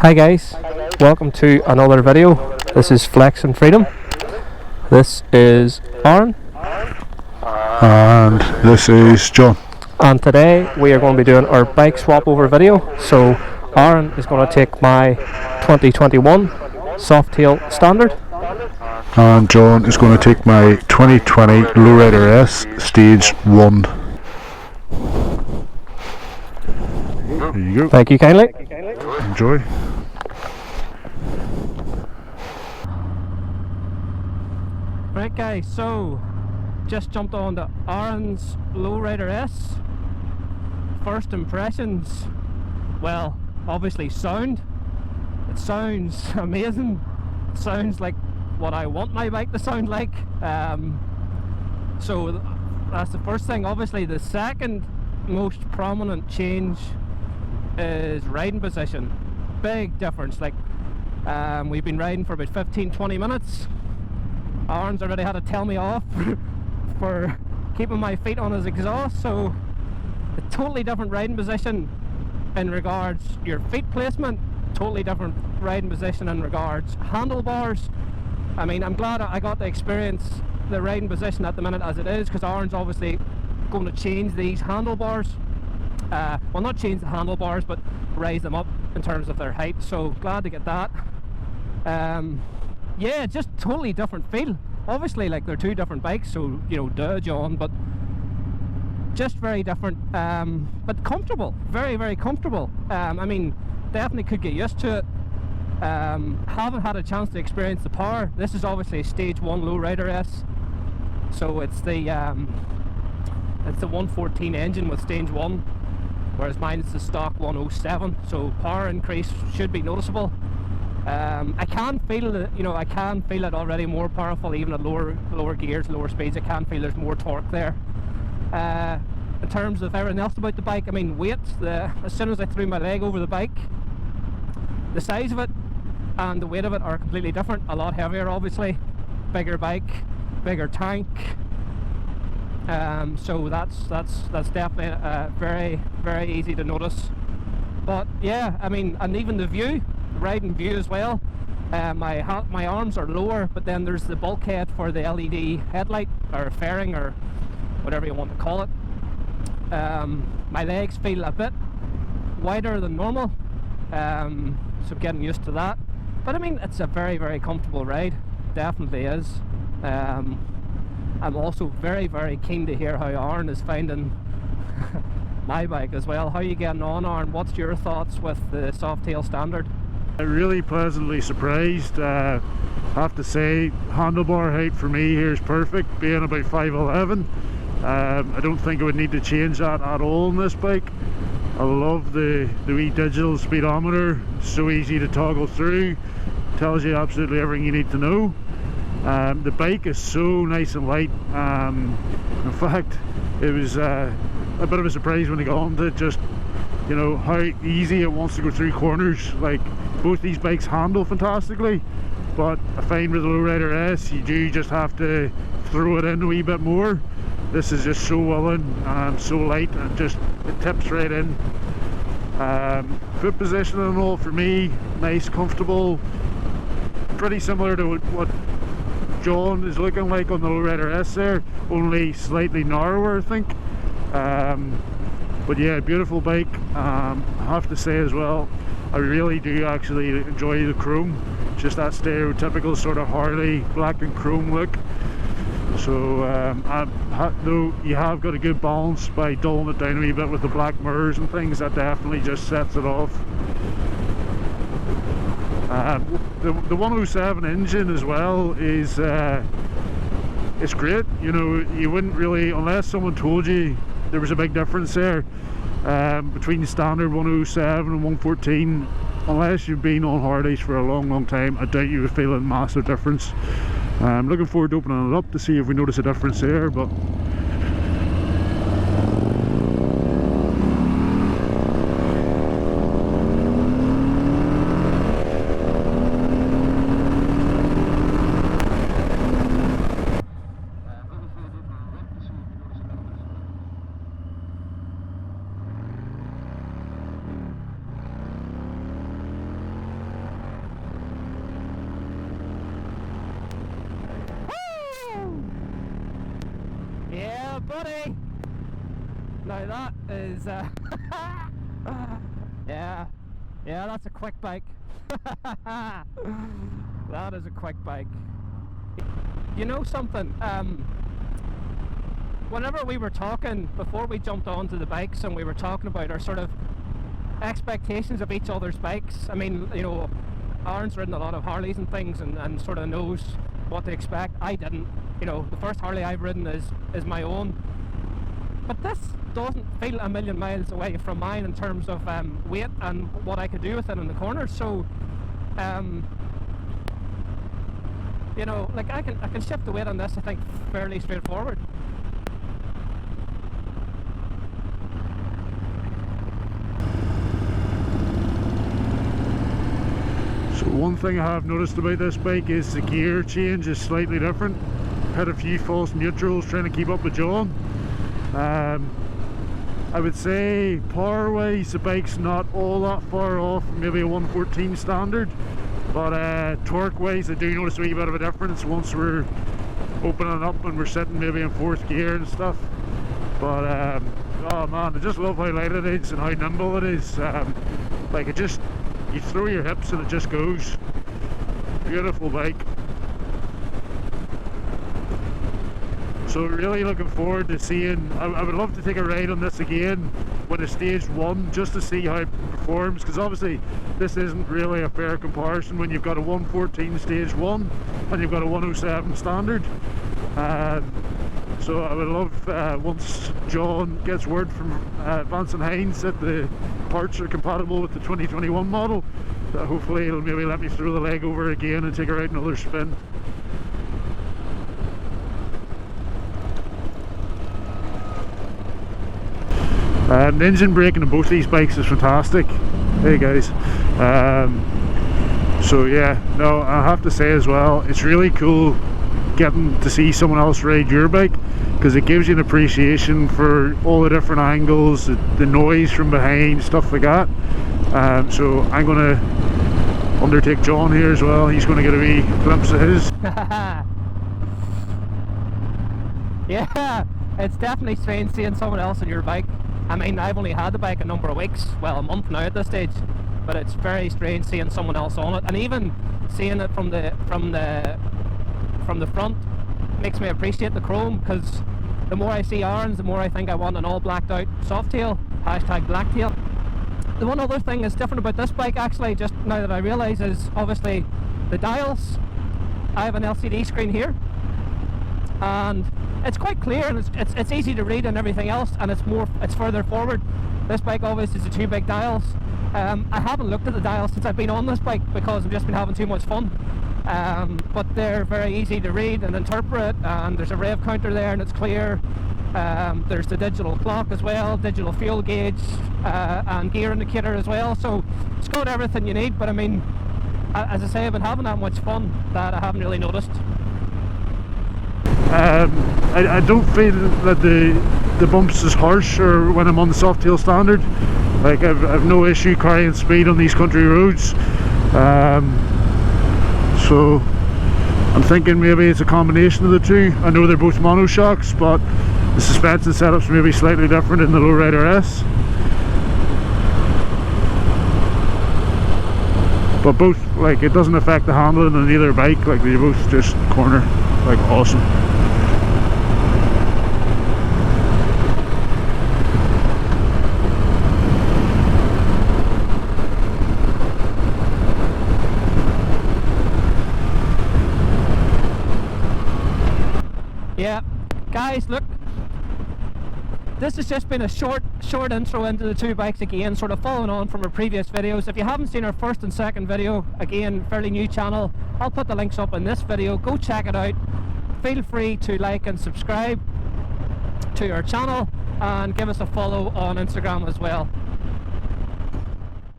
Hi guys, welcome to another video. This is Flex and Freedom. This is Aaron. And this is John. And today we are going to be doing our bike swap over video. So Aaron is going to take my 2021 Softail Standard. And John is going to take my 2020 Lowrider S Stage 1. There you go. Thank you kindly. Enjoy. Right guys, so just jumped on to Aaron's Lowrider S. First impressions, well, obviously sound. It sounds amazing. It sounds like what I want my bike to sound like. So that's the first thing. Obviously the second most prominent change is riding position. Big difference. Like we've been riding for about 15-20 minutes. Aaron's already had to tell me off for keeping my feet on his exhaust, so a totally different riding position in regards your feet placement, totally different riding position in regards handlebars. I mean, I'm glad I got to experience the riding position at the minute as it is, because Aaron's obviously going to change these handlebars. Well, not change the handlebars, but raise them up in terms of their height, so glad to get that. Yeah, just totally different feel. Obviously, like, they're two different bikes, so, you know, duh, John, but just very different, but comfortable, very, very comfortable. I mean, definitely could get used to it. Haven't had a chance to experience the power. This is obviously a Stage 1 Lowrider S, so it's the 114 engine with Stage 1, whereas mine is the stock 107, so power increase should be noticeable. I can feel it, you know, I can feel it already more powerful even at lower gears, lower speeds. I can feel there's more torque there. In terms of everything else about the bike, I mean, weight, as soon as I threw my leg over the bike, the size of it and the weight of it are completely different. A lot heavier, obviously, bigger bike, bigger tank. So that's definitely very, very easy to notice. But yeah, I mean, and even the view, riding view as well. My arms are lower, but then there's the bulkhead for the LED headlight or fairing or whatever you want to call it. My legs feel a bit wider than normal, so getting used to that. But I mean, it's a very, very comfortable ride, definitely is. I'm also very, very keen to hear how Aaron is finding my bike as well. How are you getting on, Aaron? What's your thoughts with the Softail Standard? Really pleasantly surprised. Have to say, handlebar height for me here is perfect, being about 5'11". I don't think I would need to change that at all in this bike. I love the wee digital speedometer, so easy to toggle through, tells you absolutely everything you need to know. The bike is so nice and light. In fact, it was a bit of a surprise when I got onto it, just, you know, how easy it wants to go through corners. Like, both these bikes handle fantastically, but I find with the Lowrider S you do just have to throw it in a wee bit more. This is just so willing, so light, and just it tips right in. Foot positioning and all for me, nice, comfortable, pretty similar to what John is looking like on the Lowrider S there, only slightly narrower, I think. But yeah, beautiful bike. I have to say as well, I really do actually enjoy the chrome, just that stereotypical sort of Harley black and chrome look. So though you have got a good balance by dulling it down a wee bit with the black mirrors and things, that definitely just sets it off. The 107 engine as well is it's great. You know, you wouldn't really, unless someone told you there was a big difference there between the standard 107 and 114, unless you've been on Harleys for a long time, I doubt you would feel a massive difference. I'm looking forward to opening it up to see if we notice a difference there, but buddy! Now that is yeah, that's a quick bike. That is a quick bike. You know something, whenever we were talking before we jumped onto the bikes and we were talking about our sort of expectations of each other's bikes, I mean, you know, Aaron's ridden a lot of Harleys and things and sort of knows what to expect. I didn't. You know, the first Harley I've ridden is my own. But this doesn't feel a million miles away from mine in terms of weight and what I could do with it in the corners. So, you know, like I can shift the weight on this, I think, fairly straightforward. So one thing I have noticed about this bike is the gear change is slightly different. Had a few false neutrals trying to keep up with John. I would say power wise the bike's not all that far off maybe a 114 standard, but torque wise I do notice a wee bit of a difference once we're opening up and we're sitting maybe in fourth gear and stuff. But oh man, I just love how light it is and how nimble it is. Like it just, you throw your hips and it just goes. Beautiful bike. So really looking forward to seeing, I would love to take a ride on this again when it's stage 1 just to see how it performs, because obviously this isn't really a fair comparison when you've got a 114 stage 1 and you've got a 107 standard. So I would love, once John gets word from Vance and Hines that the parts are compatible with the 2021 model, that hopefully it'll maybe let me throw the leg over again and take her out another spin. The engine braking on both these bikes is fantastic. Hey guys. So yeah, no, I have to say as well, it's really cool getting to see someone else ride your bike, because it gives you an appreciation for all the different angles, the noise from behind, stuff like that. So I'm going to undertake John here as well. He's going to get a wee glimpse of his. Yeah, it's definitely strange seeing someone else on your bike. I mean, I've only had the bike a number of weeks, well, a month now at this stage, but it's very strange seeing someone else on it, and even seeing it from the front makes me appreciate the chrome, because the more I see Aaron's, the more I think I want an all blacked out Softail, hashtag blacktail. The one other thing that's different about this bike, actually, just now that I realise, is obviously the dials. I have an LCD screen here, and it's quite clear, and it's easy to read and everything else, and it's further forward. This bike obviously is the 2 big dials. I haven't looked at the dials since I've been on this bike because I've just been having too much fun. But they're very easy to read and interpret, and there's a rev counter there and it's clear. There's the digital clock as well, digital fuel gauge, and gear indicator as well, so it's got everything you need. But I mean, as I say, I've been having that much fun that I haven't really noticed. I don't feel that the bumps is harsh or when I'm on the Softail standard. Like I've no issue carrying speed on these country roads. So I'm thinking maybe it's a combination of the two. I know they're both monoshocks, but the suspension setup's maybe slightly different in the Lowrider S. But both, like, it doesn't affect the handling on either bike. Like, they both just corner like awesome. Yeah, guys, look, this has just been a short intro into the 2 bikes again, sort of following on from our previous videos. If you haven't seen our first and second video, again, fairly new channel, I'll put the links up in this video. Go check it out. Feel free to like and subscribe to our channel, and give us a follow on Instagram as well.